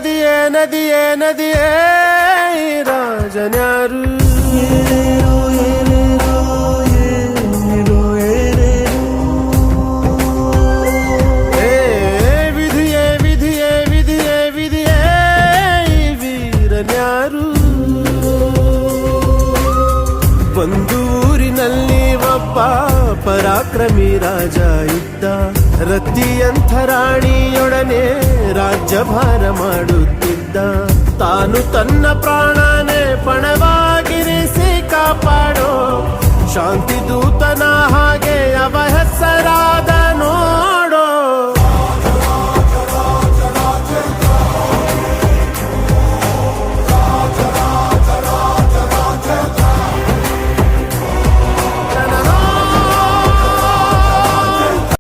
ನದಿಯೇ ನದಿಯೇ ನದಿಯೇ ರಾಜನ್ಯಾರು ವಿಧಿಯೇ ವಿಧಿಯೇ ವಿಧಿಯೇ ವಿಧಿಯೇ ವೀರನ್ಯಾರು ಒಂದು ಊರಿನಲ್ಲಿ ಒಬ್ಬ ಪರಾಕ್ರಮಿ ರಾಜ ಇದ್ದ ರತಿಯಂಥ ರಾಣಿಯೊಡನೆ ರಾಜ್ಯಭಾರ ಮಾಡುತ್ತಿದ್ದ ತಾನು ತನ್ನ ಪ್ರಾಣನೇ